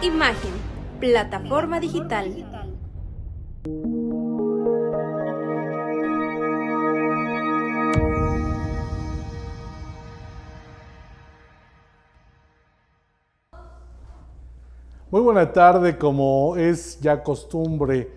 Imagen, plataforma digital. Muy buena tarde, como es ya costumbre,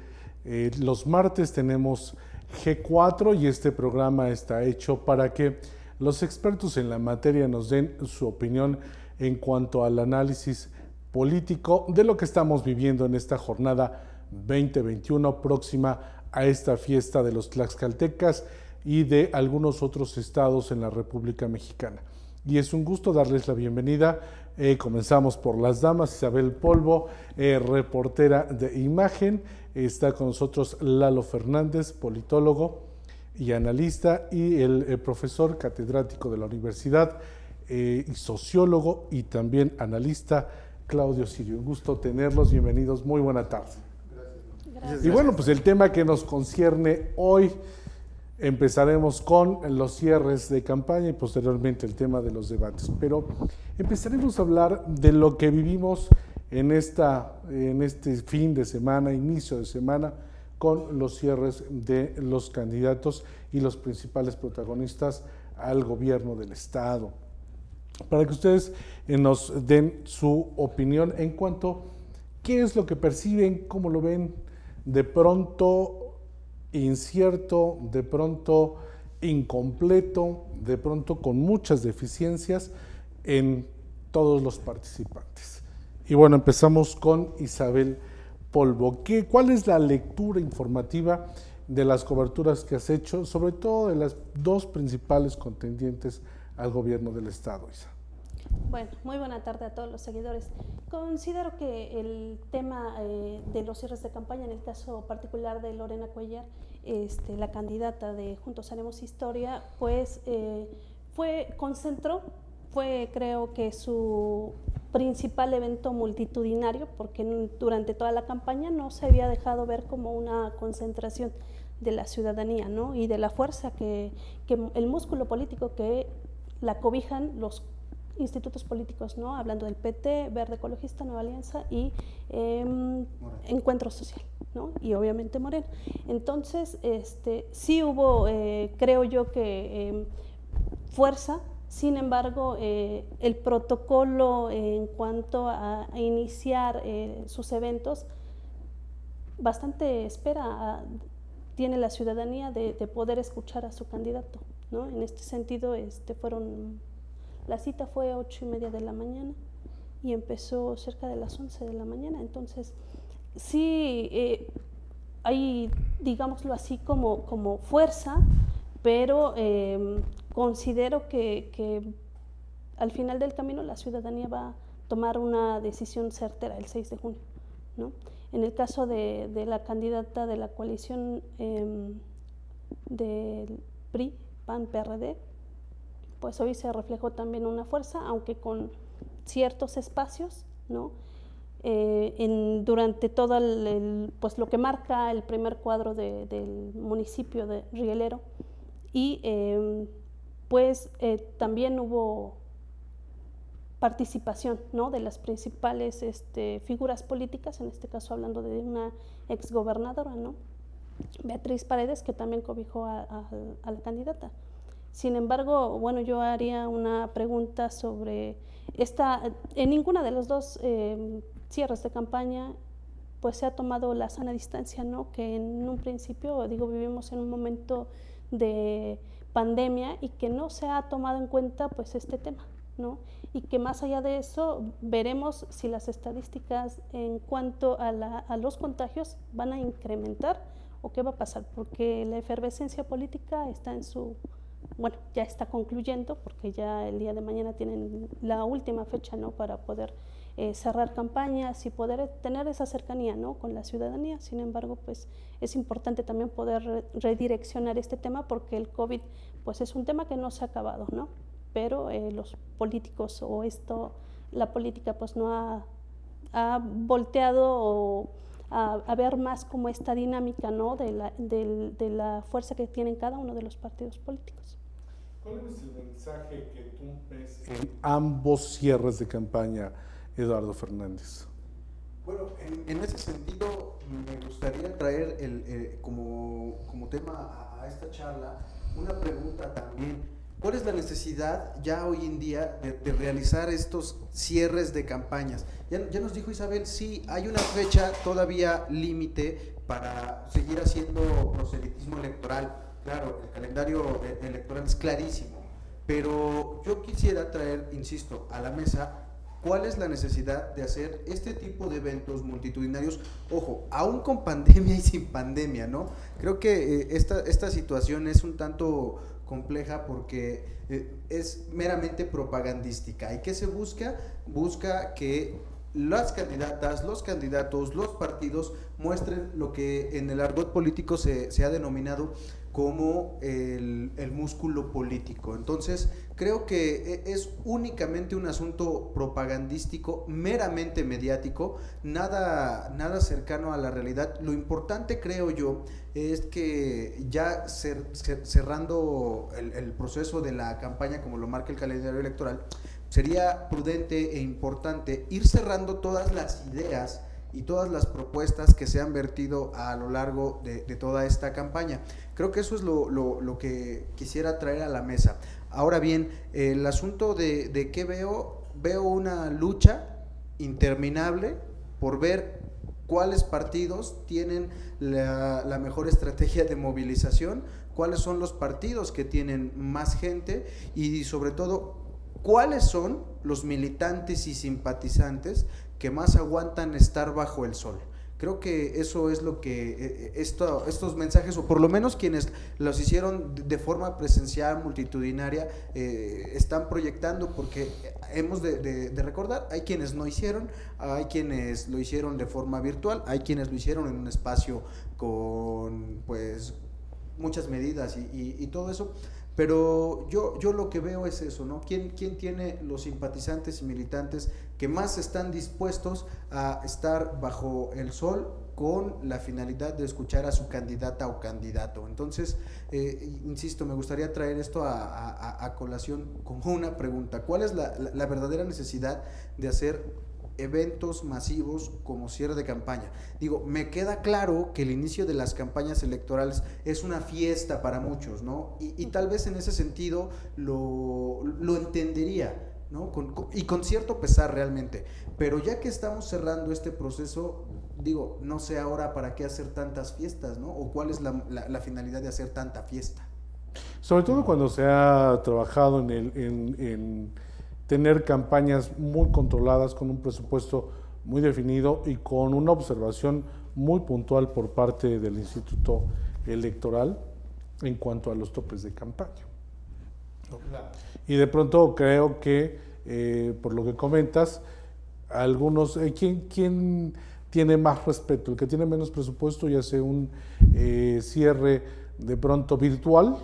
los martes tenemos G4 y este programa está hecho para que los expertos en la materia nos den su opinión en cuanto al análisis político de lo que estamos viviendo en esta jornada 2021 próxima a esta fiesta de los tlaxcaltecas y de algunos otros estados en la República Mexicana. Y es un gusto darles la bienvenida. Comenzamos por las damas. Isabel Polvo, reportera de Imagen. Está con nosotros Lalo Fernández, politólogo y analista, y el profesor catedrático de la universidad, y sociólogo y también analista, Claudio Sirio. Un gusto tenerlos, bienvenidos, muy buena tarde. Gracias. Y bueno, pues el tema que nos concierne hoy, empezaremos con los cierres de campaña y posteriormente el tema de los debates, pero empezaremos a hablar de lo que vivimos en este fin de semana, inicio de semana, con los cierres de los candidatos y los principales protagonistas al gobierno del estado. Para que ustedes nos den su opinión en cuanto a qué es lo que perciben, cómo lo ven, de pronto incierto, de pronto incompleto, de pronto con muchas deficiencias en todos los participantes. Y bueno, empezamos con Isabel Polvo. ¿Cuál es la lectura informativa de las coberturas que has hecho, sobre todo de las dos principales contendientes al gobierno del estado, Isa? Bueno, muy buena tarde a todos los seguidores. Considero que el tema de los cierres de campaña, en el caso particular de Lorena Cuellar, la candidata de Juntos Haremos Historia, pues fue creo que su principal evento multitudinario, porque durante toda la campaña no se había dejado ver como una concentración de la ciudadanía, ¿no? Y de la fuerza que el músculo político que la cobijan los institutos políticos, ¿no? Hablando del PT, Verde Ecologista, Nueva Alianza y Encuentro Social, ¿no? Y obviamente Morena. Entonces, sí hubo, creo yo que fuerza. Sin embargo, el protocolo en cuanto a iniciar sus eventos, bastante espera tiene la ciudadanía de poder escuchar a su candidato, ¿no? En este sentido, la cita fue 8:30 de la mañana y empezó cerca de las 11 de la mañana. Entonces, sí, hay, digámoslo así, como fuerza, pero considero que al final del camino la ciudadanía va a tomar una decisión certera el 6 de junio, ¿no? En el caso de la candidata de la coalición del PRI, PAN, PRD, pues hoy se reflejó también una fuerza, aunque con ciertos espacios, ¿no? Durante todo pues lo que marca el primer cuadro del municipio de Rielero, y pues también hubo participación, ¿no?, de las principales figuras políticas, en este caso hablando de una exgobernadora, ¿no?, Beatriz Paredes, que también cobijó a la candidata. Sin embargo, bueno, yo haría una pregunta sobre en ninguna de los dos cierres de campaña pues se ha tomado la sana distancia, ¿no?, que en un principio, digo, vivimos en un momento de pandemia y que no se ha tomado en cuenta pues este tema, ¿no? Y que más allá de eso veremos si las estadísticas en cuanto a los contagios van a incrementar o qué va a pasar, porque la efervescencia política está bueno, ya está concluyendo, porque ya el día de mañana tienen la última fecha, ¿no?, para poder cerrar campañas y poder tener esa cercanía, ¿no?, con la ciudadanía. Sin embargo, pues es importante también poder redireccionar este tema, porque el COVID pues es un tema que no se ha acabado, ¿no?, pero los políticos la política pues no ha volteado a ver más como esta dinámica, ¿no?, de la fuerza que tienen cada uno de los partidos políticos. ¿Cuál es el mensaje que tú ves en ambos cierres de campaña, Eduardo Fernández? Bueno, en ese sentido me gustaría traer como tema a esta charla una pregunta también. ¿Cuál es la necesidad ya hoy en día de realizar estos cierres de campañas? Ya nos dijo Isabel, sí, hay una fecha todavía límite para seguir haciendo proselitismo electoral. Claro, el calendario electoral es clarísimo, pero yo quisiera traer, insisto, a la mesa cuál es la necesidad de hacer este tipo de eventos multitudinarios, ojo, aún con pandemia y sin pandemia, ¿no? Creo que esta situación es un tanto compleja porque es meramente propagandística. ¿Y qué se busca? Busca que las candidatas, los candidatos, los partidos muestren lo que en el argot político se ha denominado como el músculo político. Entonces, creo que es únicamente un asunto propagandístico, meramente mediático, nada cercano a la realidad. Lo importante, creo yo, es que ya cerrando el proceso de la campaña, como lo marca el calendario electoral, sería prudente e importante ir cerrando todas las ideas y todas las propuestas que se han vertido a lo largo de toda esta campaña. Creo que eso es lo que quisiera traer a la mesa. Ahora bien, el asunto de qué veo una lucha interminable por ver cuáles partidos tienen la mejor estrategia de movilización, cuáles son los partidos que tienen más gente y sobre todo cuáles son los militantes y simpatizantes que más aguantan estar bajo el sol. Creo que eso es lo que estos mensajes, o por lo menos quienes los hicieron de forma presencial, multitudinaria, están proyectando, porque hemos de recordar, hay quienes no hicieron, hay quienes lo hicieron de forma virtual, hay quienes lo hicieron en un espacio con pues muchas medidas y todo eso. Pero yo lo que veo es eso, ¿no? ¿Quién tiene los simpatizantes y militantes que más están dispuestos a estar bajo el sol con la finalidad de escuchar a su candidata o candidato? Entonces, insisto, me gustaría traer esto a colación como una pregunta. ¿Cuál es la verdadera necesidad de hacer eventos masivos como cierre de campaña? Digo, me queda claro que el inicio de las campañas electorales es una fiesta para muchos, ¿no? Y tal vez en ese sentido lo entendería, ¿no? Con cierto pesar realmente, pero ya que estamos cerrando este proceso, digo, no sé ahora para qué hacer tantas fiestas, ¿no? O cuál es la finalidad de hacer tanta fiesta. Sobre todo cuando se ha trabajado en tener campañas muy controladas, con un presupuesto muy definido y con una observación muy puntual por parte del Instituto Electoral en cuanto a los topes de campaña. Y de pronto creo que, por lo que comentas, algunos, ¿quién tiene más respeto? El que tiene menos presupuesto y hace un cierre de pronto virtual,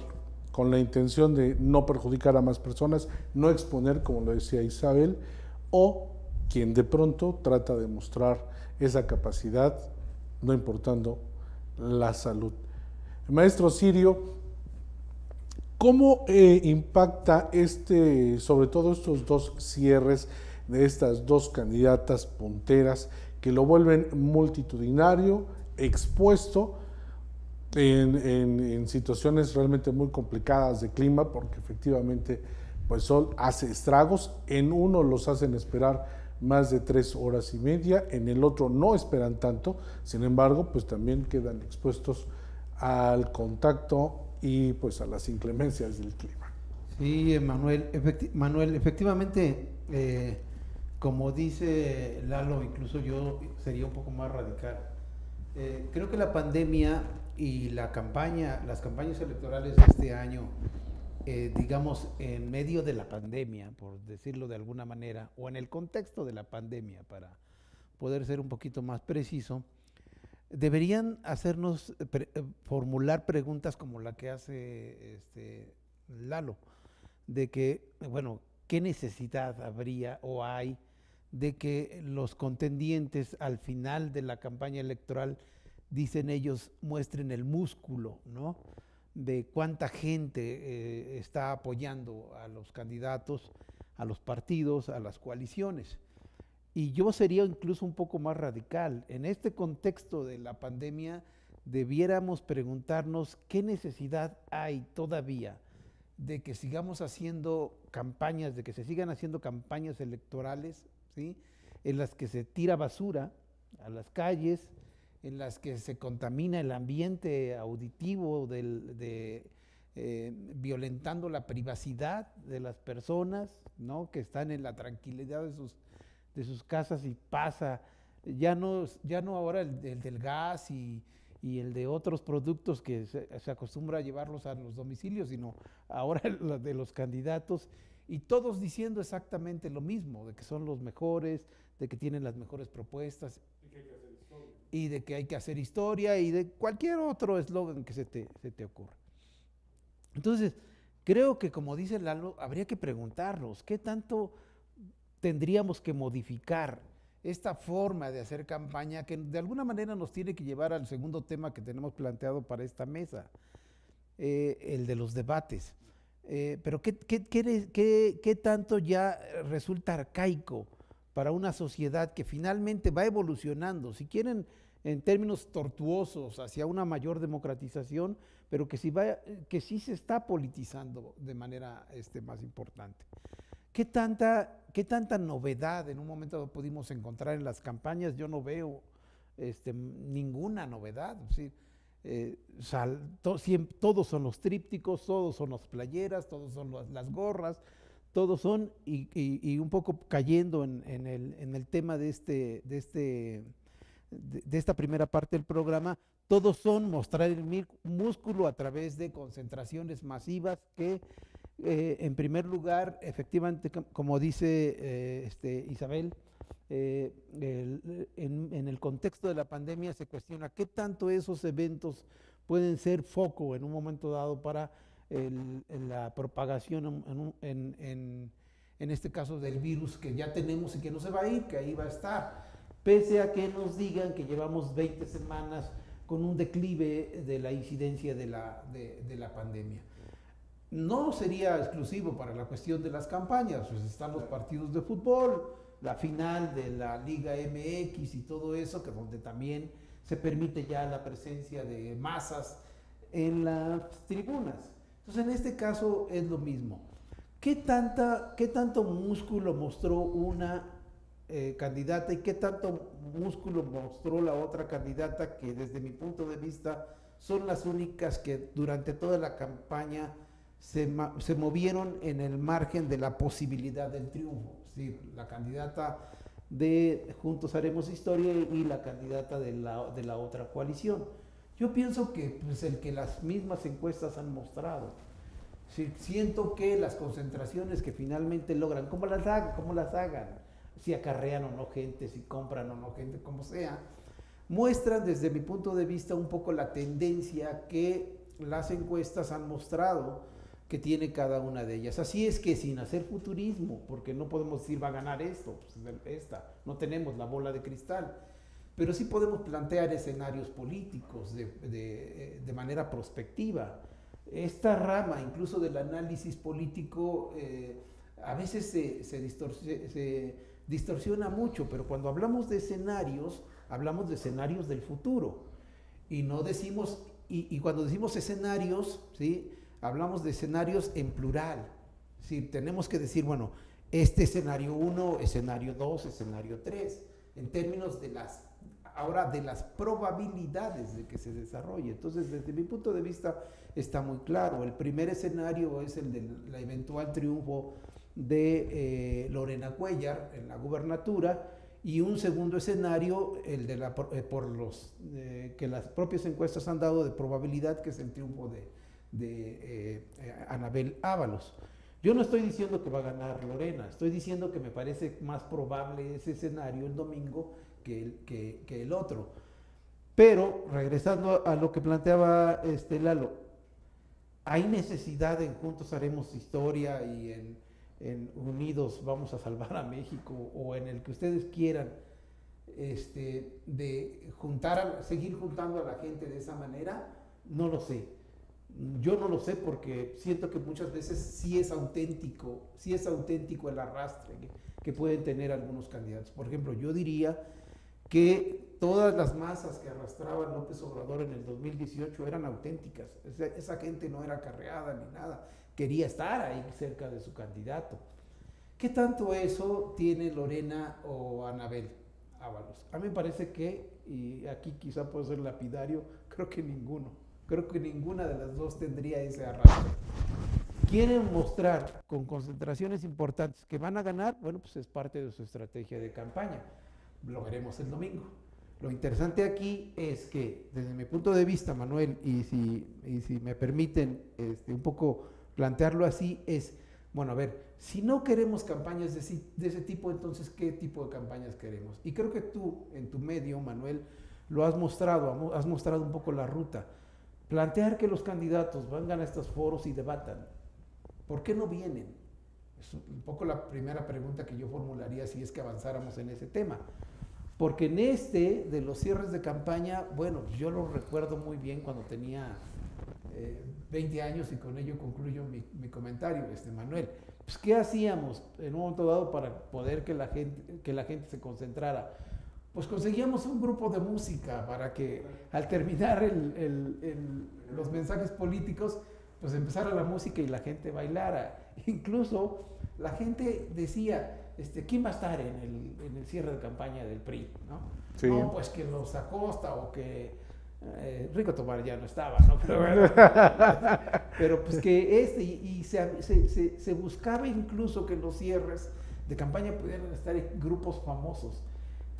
con la intención de no perjudicar a más personas, no exponer, como lo decía Isabel, o quien de pronto trata de mostrar esa capacidad, no importando la salud. Maestro Sirio, ¿cómo impacta sobre todo estos dos cierres de estas dos candidatas punteras que lo vuelven multitudinario, expuesto en situaciones realmente muy complicadas de clima, porque efectivamente pues Sol hace estragos, en uno los hacen esperar más de 3 horas y media, en el otro no esperan tanto, sin embargo pues también quedan expuestos al contacto y pues a las inclemencias del clima. Sí, Manuel, efectivamente, como dice Lalo, incluso yo sería un poco más radical. Creo que la pandemia y las campañas electorales de este año, digamos, en medio de la pandemia, por decirlo de alguna manera, o en el contexto de la pandemia, para poder ser un poquito más preciso, deberían hacernos formular preguntas como la que hace Lalo, de que, bueno, ¿qué necesidad habría o hay de que los contendientes al final de la campaña electoral, dicen ellos, muestren el músculo, ¿no?, de cuánta gente está apoyando a los candidatos, a los partidos, a las coaliciones? Y yo sería incluso un poco más radical. En este contexto de la pandemia, debiéramos preguntarnos qué necesidad hay todavía de que sigamos haciendo campañas, de que se sigan haciendo campañas electorales, ¿sí?, en las que se tira basura a las calles, en las que se contamina el ambiente auditivo, violentando la privacidad de las personas, ¿no?, que están en la tranquilidad de sus casas, y pasa, ya no ahora el del gas y el de otros productos que se acostumbra a llevarlos a los domicilios, sino ahora de los candidatos, y todos diciendo exactamente lo mismo, de que son los mejores, de que tienen las mejores propuestas, y de que hay que hacer historia, y de cualquier otro eslogan que se te ocurra. Entonces, creo que, como dice Lalo, habría que preguntarnos qué tanto tendríamos que modificar esta forma de hacer campaña, que de alguna manera nos tiene que llevar al segundo tema que tenemos planteado para esta mesa, el de los debates. Pero ¿qué tanto ya resulta arcaico para una sociedad que finalmente va evolucionando, si quieren en términos tortuosos, hacia una mayor democratización, pero que sí se está politizando de manera más importante? ¿Qué tanta novedad en un momento pudimos encontrar en las campañas? Yo no veo ninguna novedad. Es decir, todos son los trípticos, todos son las playeras, todos son las gorras, todos son, y un poco cayendo en el tema de esta primera parte del programa, todos son mostrar el músculo a través de concentraciones masivas que, en primer lugar, efectivamente, como dice Isabel, en el contexto de la pandemia se cuestiona qué tanto esos eventos pueden ser foco en un momento dado para la propagación en este caso del virus que ya tenemos y que no se va a ir, que ahí va a estar, pese a que nos digan que llevamos 20 semanas con un declive de la incidencia de la pandemia. No sería exclusivo para la cuestión de las campañas, pues están los partidos de fútbol, la final de la Liga MX y todo eso, que donde también se permite ya la presencia de masas en las tribunas. Entonces, en este caso es lo mismo. ¿Qué tanto músculo mostró una candidata y qué tanto músculo mostró la otra candidata, que desde mi punto de vista son las únicas que durante toda la campaña se movieron en el margen de la posibilidad del triunfo. Sí, la candidata de Juntos Haremos Historia y la candidata de la otra coalición. Yo pienso que pues, el que las mismas encuestas han mostrado. Sí, siento que las concentraciones que finalmente logran, como las hagan, si acarrean o no gente, si compran o no gente, como sea, muestran desde mi punto de vista un poco la tendencia que las encuestas han mostrado que tiene cada una de ellas. Así es que sin hacer futurismo, porque no podemos decir va a ganar esto, pues no tenemos la bola de cristal, pero sí podemos plantear escenarios políticos de manera prospectiva. Esta rama, incluso del análisis político, a veces se distorsiona mucho, pero cuando hablamos de escenarios del futuro, y no decimos, y cuando decimos escenarios, ¿sí?, hablamos de escenarios en plural. ¿Sí? Tenemos que decir, bueno, este escenario 1, escenario 2, escenario 3, en términos de las probabilidades de que se desarrolle. Entonces, desde mi punto de vista, está muy claro. El primer escenario es el de la eventual triunfo de Lorena Cuéllar en la gubernatura, y un segundo escenario, el de que las propias encuestas han dado de probabilidad, que es el triunfo de Anabel Ábalos. Yo no estoy diciendo que va a ganar Lorena, estoy diciendo que me parece más probable ese escenario el domingo que el otro. Pero, regresando a lo que planteaba Lalo, hay necesidad en Juntos Haremos Historia y en Unidos Vamos a Salvar a México, o en el que ustedes quieran, de seguir juntando a la gente de esa manera. No lo sé. Yo no lo sé, porque siento que muchas veces sí es auténtico el arrastre que pueden tener algunos candidatos. Por ejemplo, yo diría que todas las masas que arrastraba López Obrador en el 2018 eran auténticas. Esa gente no era acarreada ni nada, quería estar ahí cerca de su candidato. ¿Qué tanto eso tiene Lorena o Anabel Ábalos? A mí me parece que, y aquí quizá puedo ser lapidario, creo que ninguna de las dos tendría ese arrastre. ¿Quieren mostrar con concentraciones importantes que van a ganar? Bueno, pues es parte de su estrategia de campaña. Lo veremos el domingo. Lo interesante aquí es que, desde mi punto de vista, Manuel, y si me permiten un poco plantearlo así, es, bueno, a ver, si no queremos campañas de ese tipo, entonces, ¿qué tipo de campañas queremos? Y creo que tú, en tu medio, Manuel, lo has mostrado un poco la ruta. Plantear que los candidatos vengan a estos foros y debatan. ¿Por qué no vienen? Es un poco la primera pregunta que yo formularía si es que avanzáramos en ese tema. Porque en de los cierres de campaña, bueno, yo lo recuerdo muy bien cuando tenía 20 años, y con ello concluyo mi comentario, Manuel. Pues, ¿qué hacíamos en un momento dado para poder que la gente se concentrara? Pues conseguíamos un grupo de música para que al terminar los mensajes políticos, pues empezara la música y la gente bailara. Incluso la gente decía, ¿quién va a estar en el cierre de campaña del PRI? ¿No? Sí. No, pues que los Acosta, o que Rico Tobar ya no estaba, ¿no? Pero pues que se buscaba incluso que en los cierres de campaña pudieran estar grupos famosos.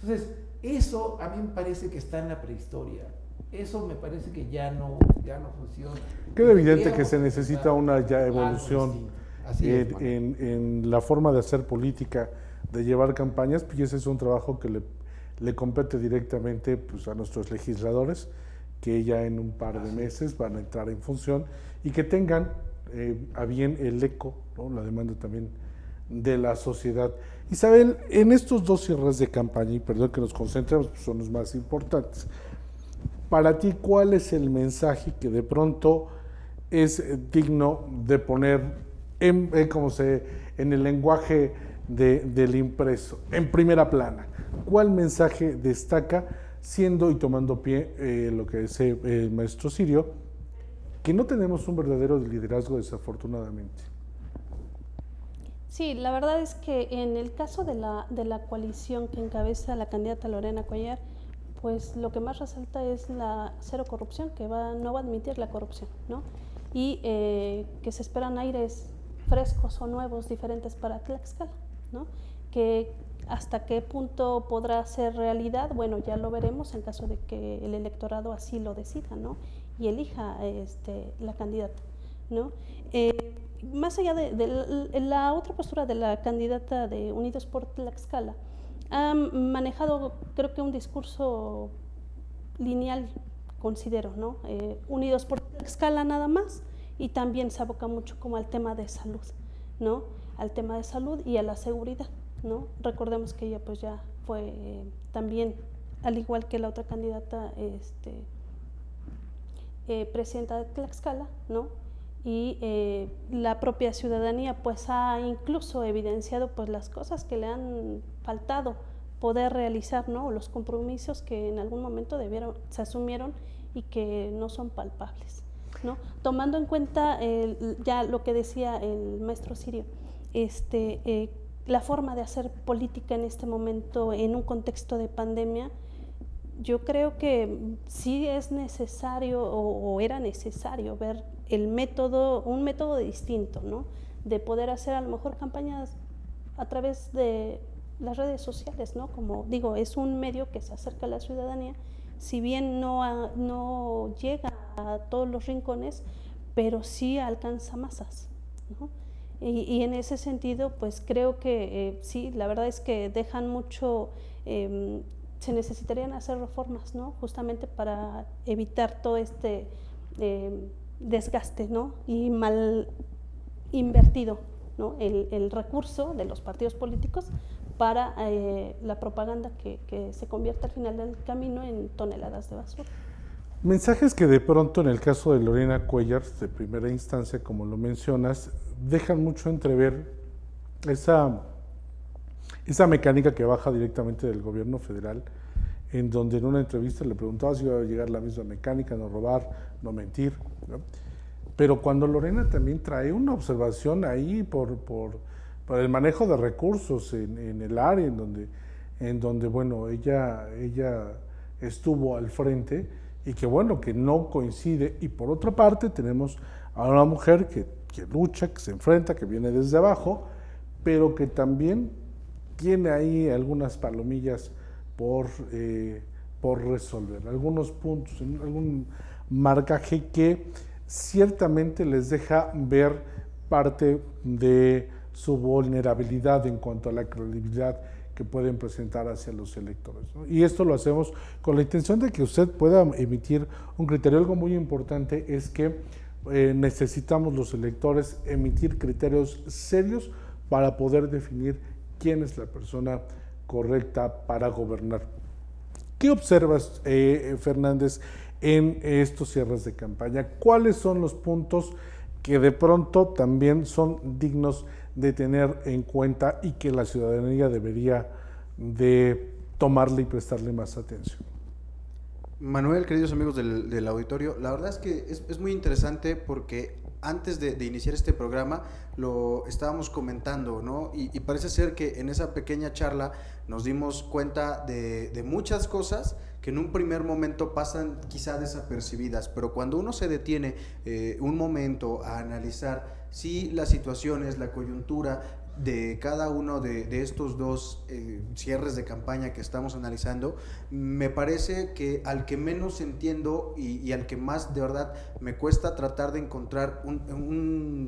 Entonces, eso a mí me parece que está en la prehistoria. Eso me parece que ya no funciona. Queda evidente que se necesita una evolución en la forma de hacer política, de llevar campañas, pues ese es un trabajo que le compete directamente, pues, a nuestros legisladores, que ya en un par de meses van a entrar en función, y que tengan a bien el eco, ¿no?, la demanda también de la sociedad. Isabel, en estos dos cierres de campaña, y perdón que nos concentremos, pues son los más importantes, para ti, ¿cuál es el mensaje que de pronto es digno de poner en el lenguaje del impreso, en primera plana? ¿Cuál mensaje destaca, siendo y tomando pie lo que dice el maestro Sirio, que no tenemos un verdadero liderazgo, desafortunadamente? Sí, la verdad es que en el caso de la coalición que encabeza la candidata Lorena Cuéllar, pues lo que más resalta es la cero corrupción, que no va a admitir la corrupción, ¿no? y que se esperan aires frescos o nuevos, diferentes para Tlaxcala, ¿no? Que hasta qué punto podrá ser realidad, bueno, ya lo veremos en caso de que el electorado así lo decida, ¿no? Y elija la candidata, ¿no? Más allá de la otra postura de la candidata de Unidos por Tlaxcala, ha manejado, creo que un discurso lineal, considero, ¿no? Unidos por Tlaxcala nada más, y también se aboca mucho como al tema de salud, ¿no? Al tema de salud y a la seguridad, ¿no? Recordemos que ella pues ya fue también, al igual que la otra candidata, presidenta de Tlaxcala, ¿no? Y la propia ciudadanía pues ha incluso evidenciado pues las cosas que le han faltado poder realizar, ¿no? Los compromisos que en algún momento se asumieron y que no son palpables, ¿no? Tomando en cuenta ya lo que decía el maestro Sirio, la forma de hacer política en este momento en un contexto de pandemia, yo creo que sí es necesario o era necesario ver un método distinto, ¿no? De poder hacer a lo mejor campañas a través de las redes sociales, ¿no? Como digo, es un medio que se acerca a la ciudadanía, si bien no llega a todos los rincones, pero sí alcanza masas, ¿no? Y en ese sentido, pues creo que sí, la verdad es que dejan mucho, se necesitarían hacer reformas, ¿no? Justamente para evitar todo este desgaste, ¿no? Y mal invertido, ¿no? El recurso de los partidos políticos para la propaganda que se convierte al final del camino en toneladas de basura. Mensajes que de pronto en el caso de Lorena Cuellar, de primera instancia, como lo mencionas, dejan mucho entrever esa mecánica que baja directamente del gobierno federal, en donde en una entrevista le preguntaba si iba a llegar la misma mecánica, no robar, no mentir, ¿no? Pero cuando Lorena también trae una observación ahí por el manejo de recursos en el área en donde bueno, ella estuvo al frente, y que bueno, que no coincide. Y por otra parte tenemos a una mujer que lucha, que se enfrenta, que viene desde abajo, pero que también tiene ahí algunas palomillas por resolver, algunos puntos, algún marcaje que ciertamente les deja ver parte de su vulnerabilidad en cuanto a la credibilidad que pueden presentar hacia los electores, ¿no? Y esto lo hacemos con la intención de que usted pueda emitir un criterio. Algo muy importante es que necesitamos los electores emitir criterios serios para poder definir quién es la persona correcta para gobernar. ¿Qué observas, Fernández, en estos cierres de campaña? ¿Cuáles son los puntos que de pronto también son dignos de tener en cuenta y que la ciudadanía debería de tomarle y prestarle más atención? Manuel, queridos amigos del auditorio, la verdad es que es muy interesante porque antes de iniciar este programa lo estábamos comentando, ¿no? Y parece ser que en esa pequeña charla nos dimos cuenta de muchas cosas que en un primer momento pasan quizá desapercibidas, pero cuando uno se detiene un momento a analizar si las situaciones, la coyuntura de cada uno de estos dos cierres de campaña que estamos analizando, me parece que al que menos entiendo y al que más de verdad me cuesta tratar de encontrar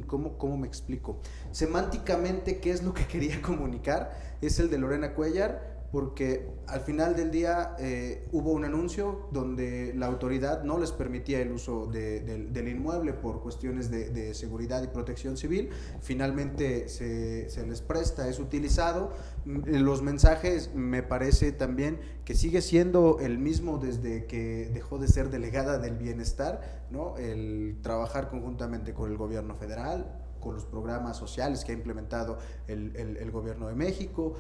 ¿cómo me explico? Semánticamente, ¿qué es lo que quería comunicar? Es el de Lorena Cuellar, porque al final del día hubo un anuncio donde la autoridad no les permitía el uso del inmueble por cuestiones de seguridad y protección civil. Finalmente se les presta, es utilizado. Los mensajes me parece también que sigue siendo el mismo desde que dejó de ser delegada del bienestar, ¿no? El trabajar conjuntamente con el gobierno federal, con los programas sociales que ha implementado el gobierno de México,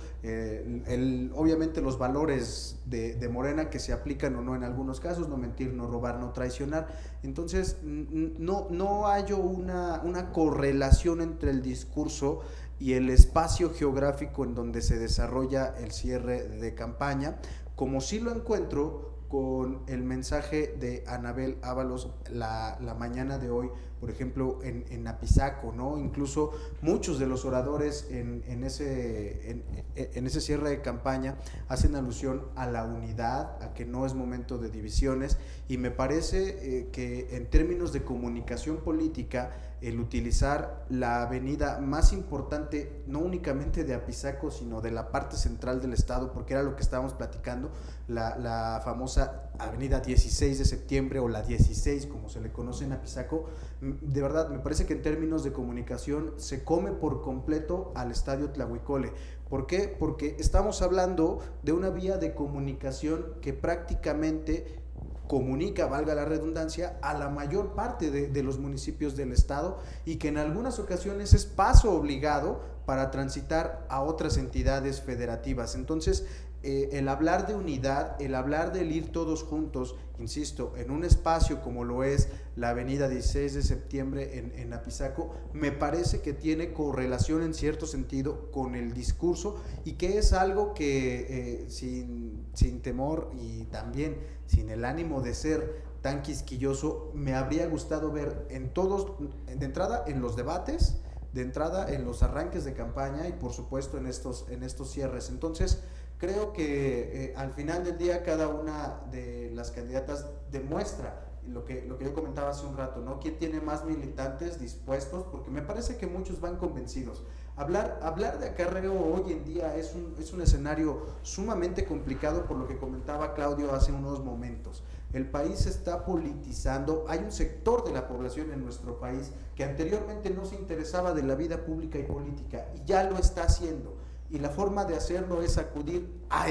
obviamente los valores de Morena que se aplican o no en algunos casos, no mentir, no robar, no traicionar. Entonces no hallo una correlación entre el discurso y el espacio geográfico en donde se desarrolla el cierre de campaña, como sí lo encuentro con el mensaje de Anabel Ábalos la mañana de hoy, por ejemplo, en Apizaco, ¿no? Incluso muchos de los oradores en ese cierre de campaña hacen alusión a la unidad, a que no es momento de divisiones, y me parece que en términos de comunicación política, el utilizar la avenida más importante, no únicamente de Apizaco, sino de la parte central del estado, porque era lo que estábamos platicando, la famosa avenida 16 de septiembre o la 16, como se le conoce en Apizaco, de verdad, me parece que en términos de comunicación se come por completo al estadio Tlahuicole. ¿Por qué? Porque estamos hablando de una vía de comunicación que prácticamente comunica, valga la redundancia, a la mayor parte de los municipios del estado, y que en algunas ocasiones es paso obligado para transitar a otras entidades federativas. Entonces, el hablar de unidad, el hablar del ir todos juntos, insisto, en un espacio como lo es la avenida 16 de septiembre en Apizaco, me parece que tiene correlación en cierto sentido con el discurso, y que es algo que sin temor y también sin el ánimo de ser tan quisquilloso, me habría gustado ver en todos, de entrada en los debates, de entrada en los arranques de campaña y por supuesto en estos cierres. Entonces, creo que al final del día cada una de las candidatas demuestra lo que yo comentaba hace un rato, ¿no? ¿Quién tiene más militantes dispuestos? Porque me parece que muchos van convencidos. Hablar de acarreo hoy en día es un escenario sumamente complicado, por lo que comentaba Claudio hace unos momentos. El país se está politizando, hay un sector de la población en nuestro país que anteriormente no se interesaba de la vida pública y política, y ya lo está haciendo. Y la forma de hacerlo es acudir a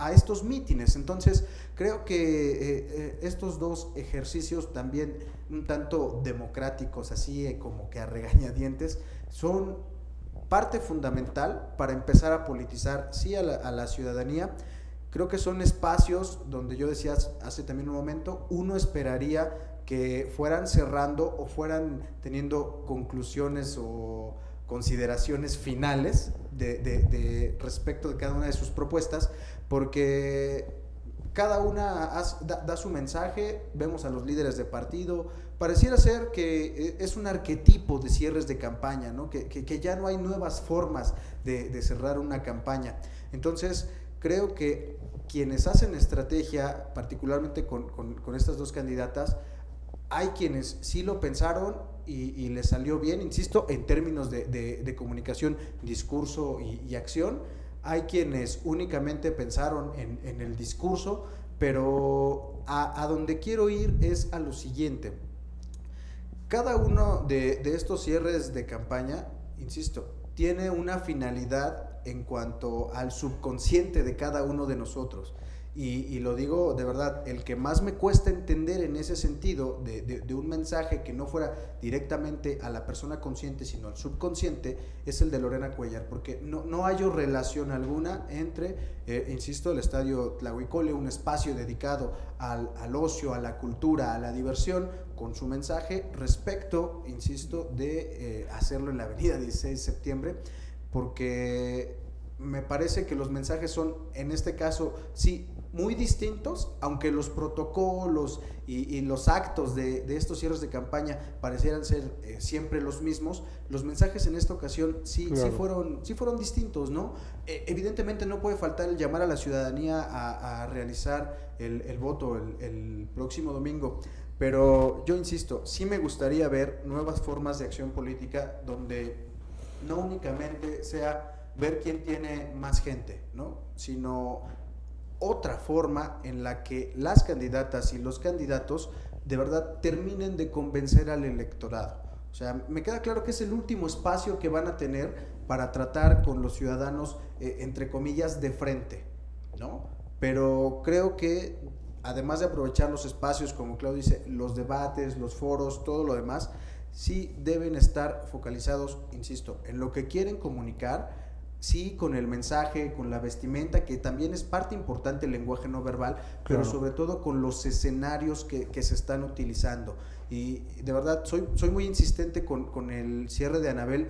estos mítines. Entonces, creo que estos dos ejercicios también un tanto democráticos, así como que a regañadientes, son parte fundamental para empezar a politizar, sí, a la ciudadanía. Creo que son espacios donde yo decía hace también un momento, uno esperaría que fueran cerrando o fueran teniendo conclusiones o consideraciones finales de respecto de cada una de sus propuestas, porque cada una da su mensaje. Vemos a los líderes de partido, pareciera ser que es un arquetipo de cierres de campaña, ¿no? Que ya no hay nuevas formas de cerrar una campaña. Entonces, creo que quienes hacen estrategia, particularmente con estas dos candidatas, hay quienes sí lo pensaron y les salió bien, insisto, en términos de comunicación, discurso y acción. Hay quienes únicamente pensaron en el discurso, pero a donde quiero ir es a lo siguiente. Cada uno de estos cierres de campaña, insisto, tiene una finalidad en cuanto al subconsciente de cada uno de nosotros. Y lo digo de verdad, el que más me cuesta entender en ese sentido de un mensaje que no fuera directamente a la persona consciente, sino al subconsciente, es el de Lorena Cuellar, porque no hallo relación alguna entre, insisto, el estadio Tlahuicole, un espacio dedicado al ocio, a la cultura, a la diversión, con su mensaje respecto, insisto, de hacerlo en la avenida 16 de septiembre, porque me parece que los mensajes son, en este caso, sí, muy distintos, aunque los protocolos y los actos de estos cierres de campaña parecieran ser siempre los mismos. Los mensajes en esta ocasión sí fueron distintos, ¿no? Evidentemente no puede faltar el llamar a la ciudadanía a realizar el voto el próximo domingo, pero yo insisto, sí me gustaría ver nuevas formas de acción política donde no únicamente sea ver quién tiene más gente, ¿no? Sino otra forma en la que las candidatas y los candidatos de verdad terminen de convencer al electorado. O sea, me queda claro que es el último espacio que van a tener para tratar con los ciudadanos, entre comillas, de frente, ¿no? Pero creo que además de aprovechar los espacios, como Claudio dice, los debates, los foros, todo lo demás, sí deben estar focalizados, insisto, en lo que quieren comunicar. Sí, con el mensaje, con la vestimenta, que también es parte importante del lenguaje no verbal, pero sobre todo con los escenarios que se están utilizando. Y de verdad, soy muy insistente con el cierre de Anabel,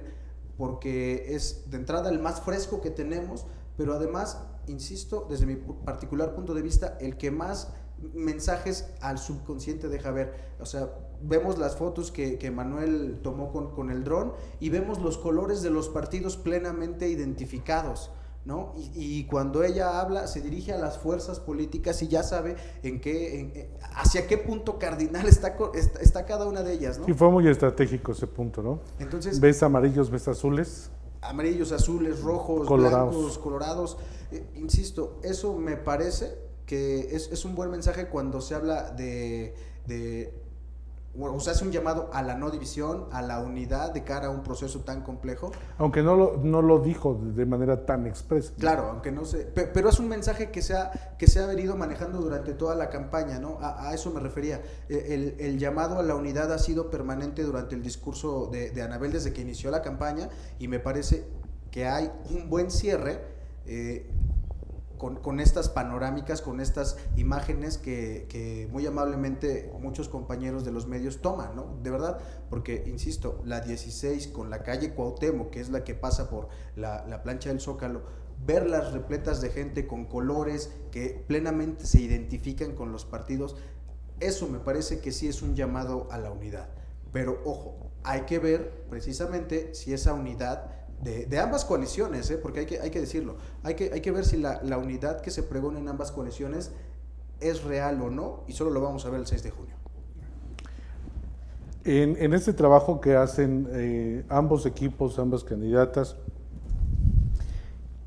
porque es de entrada el más fresco que tenemos, pero además, insisto, desde mi particular punto de vista, el que más mensajes al subconsciente deja ver. O sea, vemos las fotos que Manuel tomó con el dron y vemos los colores de los partidos plenamente identificados, ¿no? Y cuando ella habla, se dirige a las fuerzas políticas y ya sabe hacia qué punto cardinal está cada una de ellas, ¿no? Sí, fue muy estratégico ese punto, ¿no? Entonces, ves amarillos, ves azules. Amarillos, azules, rojos, colorados. blancos, colorados. Insisto, eso me parece que es un buen mensaje cuando se habla o se hace un llamado a la no división, a la unidad de cara a un proceso tan complejo. Aunque no lo dijo de manera tan expresa. Claro, aunque no sé, pero es un mensaje que se ha venido manejando durante toda la campaña, ¿no? A eso me refería. El llamado a la unidad ha sido permanente durante el discurso de Anabel desde que inició la campaña, y me parece que hay un buen cierre con estas panorámicas, con estas imágenes que muy amablemente muchos compañeros de los medios toman, ¿no? De verdad, porque, insisto, la 16 con la calle Cuauhtémoc, que es la que pasa por la plancha del Zócalo, verlas repletas de gente con colores que plenamente se identifican con los partidos, eso me parece que sí es un llamado a la unidad. Pero, ojo, hay que ver precisamente si esa unidad de ambas coaliciones, porque hay que decirlo, hay que ver si la unidad que se pregona en ambas coaliciones es real o no, y solo lo vamos a ver el 6 de junio. En este trabajo que hacen ambos equipos, ambas candidatas,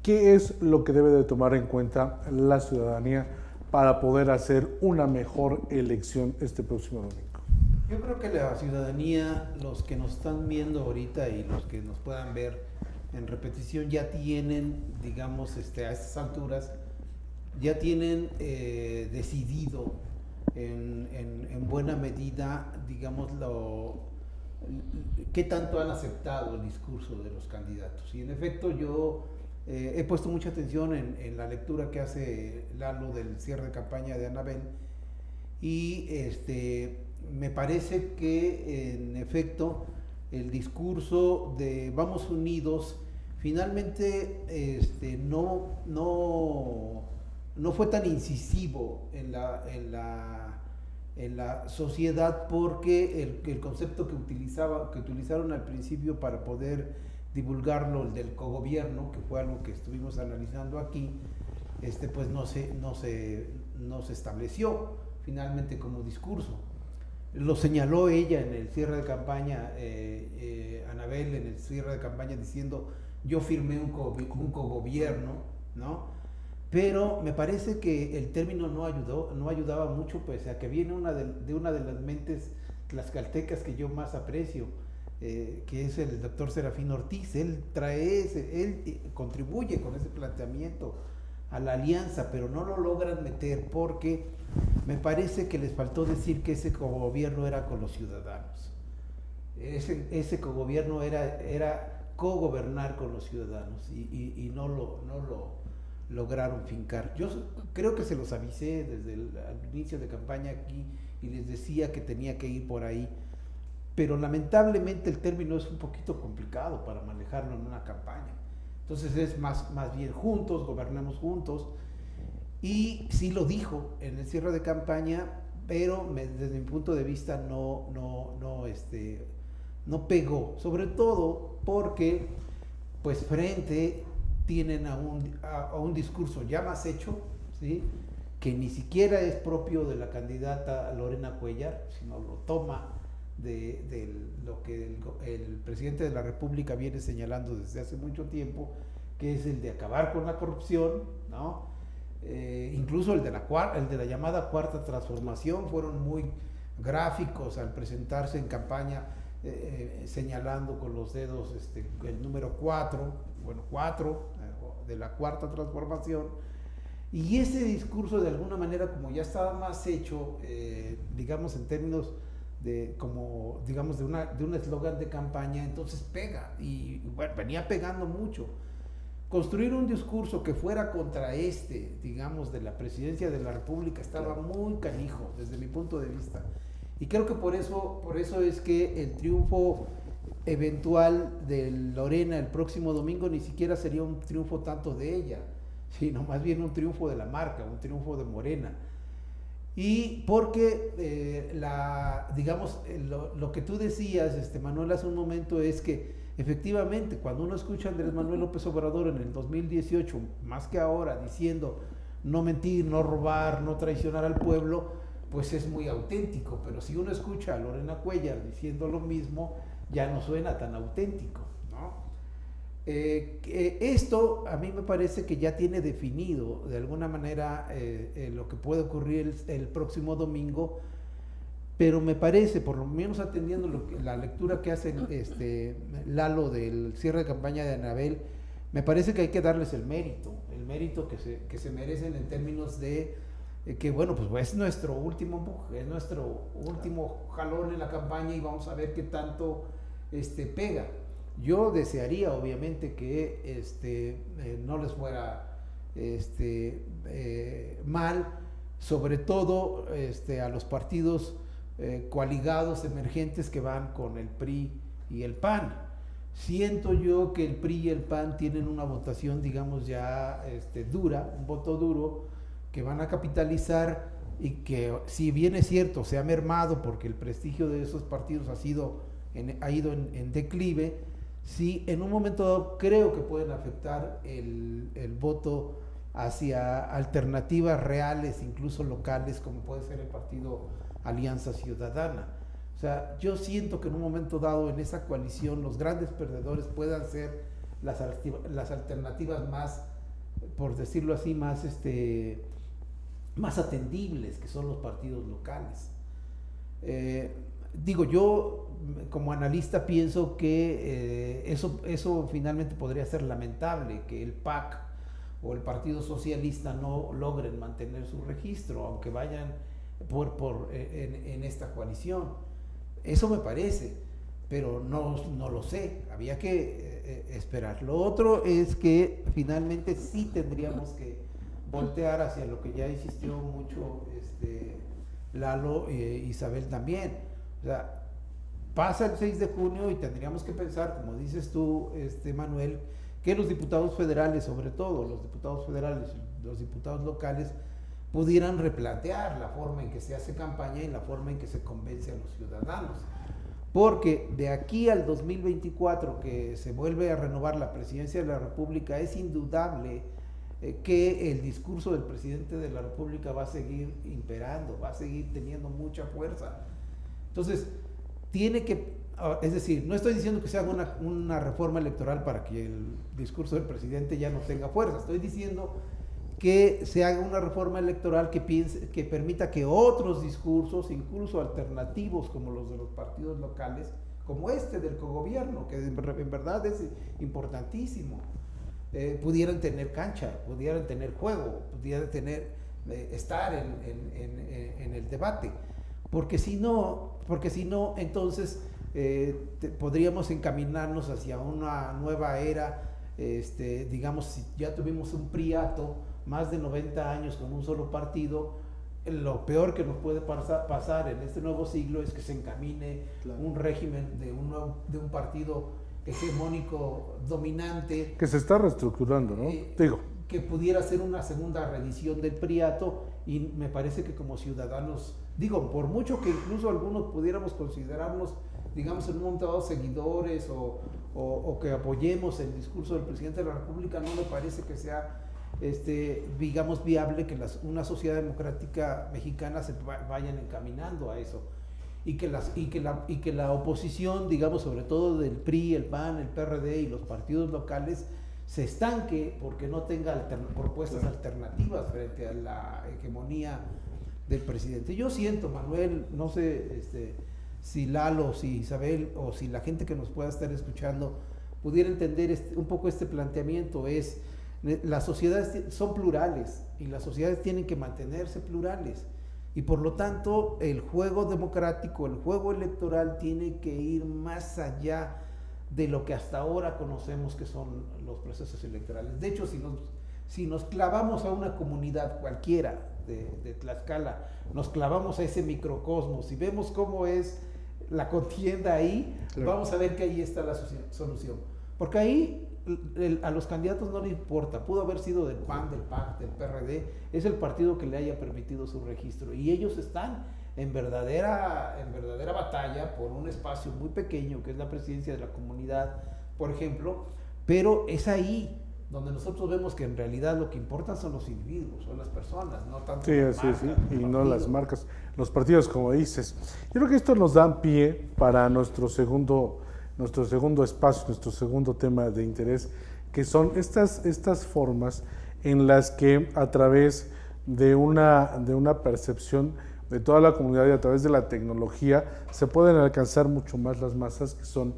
¿qué es lo que debe de tomar en cuenta la ciudadanía para poder hacer una mejor elección este próximo domingo? Yo creo que la ciudadanía, los que nos están viendo ahorita y los que nos puedan ver en repetición, ya tienen, digamos, a estas alturas, ya tienen decidido en buena medida, digamos, qué tanto han aceptado el discurso de los candidatos. Y en efecto yo he puesto mucha atención en la lectura que hace Lalo del cierre de campaña de Anabel, y me parece que en efecto el discurso de Vamos Unidos finalmente no fue tan incisivo en la sociedad, porque el concepto que utilizaron al principio para poder divulgarlo, el del cogobierno, que fue algo que estuvimos analizando aquí, pues no se estableció finalmente como discurso. Lo señaló ella en el cierre de campaña, Anabel en el cierre de campaña, diciendo: yo firmé un cogobierno, ¿no? Pero me parece que el término no ayudaba mucho, pese a que viene de una de las mentes tlaxcaltecas que yo más aprecio, que es el doctor Serafín Ortiz. Él contribuye con ese planteamiento a la alianza, pero no lo logran meter, porque me parece que les faltó decir que ese cogobierno era con los ciudadanos. Ese cogobierno era cogobernar con los ciudadanos, y no lo lograron fincar. Yo creo que se los avisé desde el inicio de campaña aquí y les decía que tenía que ir por ahí, pero lamentablemente el término es un poquito complicado para manejarlo en una campaña. Entonces es más bien juntos, gobernamos juntos. Y sí lo dijo en el cierre de campaña, pero desde mi punto de vista no pegó, sobre todo porque pues frente tienen a un discurso ya más hecho, ¿sí?, que ni siquiera es propio de la candidata Lorena Cuellar, sino lo toma de lo que el presidente de la República viene señalando desde hace mucho tiempo, que es el de acabar con la corrupción, ¿no? Incluso el de la llamada cuarta transformación fueron muy gráficos al presentarse en campaña, señalando con los dedos el número 4 de la cuarta transformación. Y ese discurso, de alguna manera, como ya estaba más hecho, digamos en términos de un eslogan de campaña, entonces pega, y bueno, venía pegando mucho. Construir un discurso que fuera contra digamos, de la presidencia de la República, estaba muy canijo desde mi punto de vista. Y creo que por eso es que el triunfo eventual de Lorena el próximo domingo ni siquiera sería un triunfo tanto de ella, sino más bien un triunfo de la marca, un triunfo de Morena. Y porque lo que tú decías, Manuel, hace un momento, es que efectivamente cuando uno escucha a Andrés Manuel López Obrador en el 2018, más que ahora, diciendo no mentir, no robar, no traicionar al pueblo, pues es muy auténtico. Pero si uno escucha a Lorena Cuellar diciendo lo mismo, ya no suena tan auténtico, ¿no? Esto a mí me parece que ya tiene definido de alguna manera lo que puede ocurrir el próximo domingo, pero me parece, por lo menos atendiendo la lectura que hace Lalo del cierre de campaña de Anabel, me parece que hay que darles el mérito que se merecen en términos de que, bueno, pues es nuestro último empuje, es nuestro último jalón en la campaña y vamos a ver qué tanto pega. Yo desearía, obviamente, que no les fuera mal, sobre todo a los partidos coaligados emergentes que van con el PRI y el PAN. Siento yo que el PRI y el PAN tienen una votación, digamos, ya dura, un voto duro, que van a capitalizar, y que, si bien es cierto, se ha mermado porque el prestigio de esos partidos ha ido en declive, sí, en un momento dado creo que pueden afectar el voto hacia alternativas reales, incluso locales, como puede ser el partido Alianza Ciudadana. O sea, yo siento que en un momento dado en esa coalición los grandes perdedores puedan ser las alternativas más, por decirlo así, más atendibles, que son los partidos locales. Digo, yo como analista pienso que eso finalmente podría ser lamentable, que el PAC o el Partido Socialista no logren mantener su registro, aunque vayan en esta coalición. Eso me parece, pero no lo sé, había que esperar. Lo otro es que finalmente sí tendríamos que voltear hacia lo que ya insistió mucho Lalo e Isabel también. O sea, pasa el 6 de junio y tendríamos que pensar, como dices tú, Manuel, que los diputados federales, sobre todo los diputados federales, los diputados locales, pudieran replantear la forma en que se hace campaña y la forma en que se convence a los ciudadanos. Porque de aquí al 2024, que se vuelve a renovar la presidencia de la República, es indudable que el discurso del presidente de la República va a seguir imperando, va a seguir teniendo mucha fuerza. Entonces, es decir, no estoy diciendo que se haga una reforma electoral para que el discurso del presidente ya no tenga fuerza, estoy diciendo que se haga una reforma electoral que permita que otros discursos, incluso alternativos como los de los partidos locales, como del cogobierno, que en verdad es importantísimo, pudieran tener cancha, pudieran tener juego, pudieran estar en el debate, porque si no, entonces podríamos encaminarnos hacia una nueva era. Digamos, si ya tuvimos un priato, más de 90 años con un solo partido, lo peor que nos puede pasar en este nuevo siglo es que se encamine un régimen de un partido hegemónico dominante, que se está reestructurando, ¿no? Que pudiera ser una segunda reedición del priato. Y me parece que como ciudadanos, por mucho que incluso algunos pudiéramos considerarnos, digamos, en un momento dado seguidores o que apoyemos el discurso del presidente de la República, no me parece que sea digamos, viable que una sociedad democrática mexicana se vayan encaminando a eso, y que la oposición, digamos, sobre todo del PRI, el PAN, el PRD y los partidos locales, se estanque porque no tenga propuestas alternativas frente a la hegemonía del presidente. Yo siento, Manuel, no sé si Lalo, si Isabel o si la gente que nos pueda estar escuchando pudiera entender un poco este planteamiento. Las sociedades son plurales y las sociedades tienen que mantenerse plurales, y por lo tanto el juego democrático, el juego electoral tiene que ir más allá de lo que hasta ahora conocemos que son los procesos electorales. De hecho, si nos clavamos a una comunidad cualquiera de Tlaxcala, nos clavamos a ese microcosmos y vemos cómo es la contienda ahí, vamos a ver que ahí está la solución. Porque ahí a los candidatos no le importa, pudo haber sido del PAN, del PAC, del PRD, es el partido que le haya permitido su registro y ellos están en verdadera batalla por un espacio muy pequeño que es la presidencia de la comunidad, por ejemplo, pero es ahí donde nosotros vemos que en realidad lo que importa son los individuos, son las personas, no tanto las marcas, y no las marcas, los partidos, como dices. Yo creo que esto nos da pie para nuestro segundo espacio, nuestro segundo tema de interés, que son estas formas en las que a través de una percepción de toda la comunidad y a través de la tecnología se pueden alcanzar mucho más las masas, que son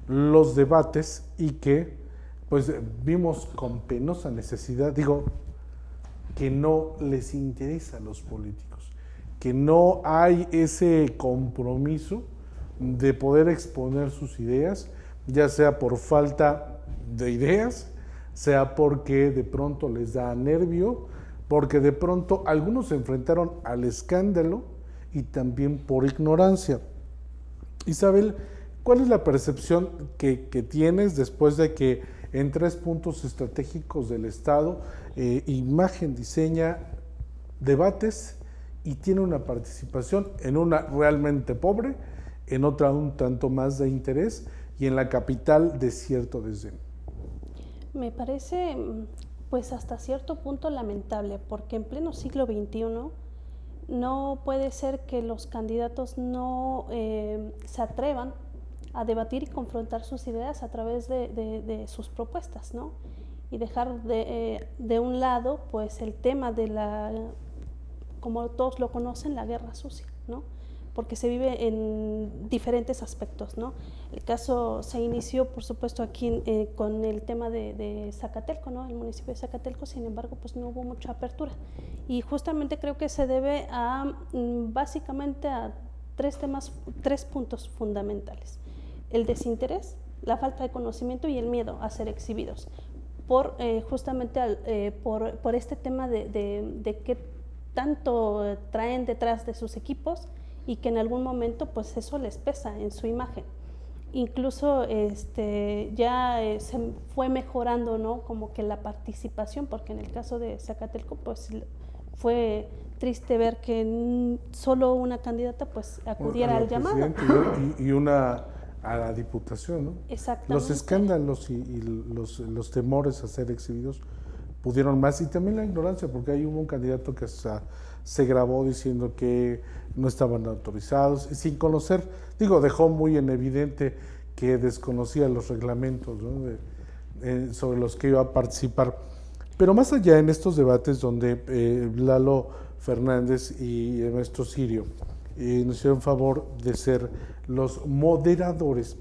los debates, y que pues vimos con penosa necesidad, que no les interesa a los políticos, que no hay ese compromiso de poder exponer sus ideas, ya sea por falta de ideas, sea porque de pronto les da nervio, porque de pronto algunos se enfrentaron al escándalo y también por ignorancia. Isabel, ¿cuál es la percepción que tienes después de que en 3 puntos estratégicos del Estado, Imagen diseña debates y tiene una participación en una realmente pobre, en otra un tanto más de interés y en la capital de cierto desdén? Me parece pues hasta cierto punto lamentable, porque en pleno siglo XXI no puede ser que los candidatos no se atrevan a debatir y confrontar sus ideas a través de sus propuestas, ¿no? Y dejar de un lado pues el tema de como todos lo conocen, la guerra sucia, ¿no? Porque se vive en diferentes aspectos, ¿no? El caso se inició, por supuesto, aquí con el tema de Zacatelco, ¿no? El municipio de Zacatelco, sin embargo, pues no hubo mucha apertura. Y justamente creo que se debe básicamente a 3 puntos fundamentales: el desinterés, la falta de conocimiento y el miedo a ser exhibidos, justamente por este tema de qué tanto traen detrás de sus equipos, y que en algún momento pues eso les pesa en su imagen. Incluso ya se fue mejorando, ¿no? Como que la participación, porque en el caso de Zacatelco pues fue triste ver que solo una candidata pues acudiera al llamado. Y una a la diputación, ¿no? Exactamente. Los escándalos y los temores a ser exhibidos pudieron más, y también la ignorancia, porque ahí hubo un candidato que se grabó diciendo que no estaban autorizados, sin conocer, dejó muy en evidente que desconocía los reglamentos, ¿no? Sobre los que iba a participar. Pero más allá, en estos debates donde Lalo Fernández y Ernesto Sirio nos hicieron favor de ser los moderadores,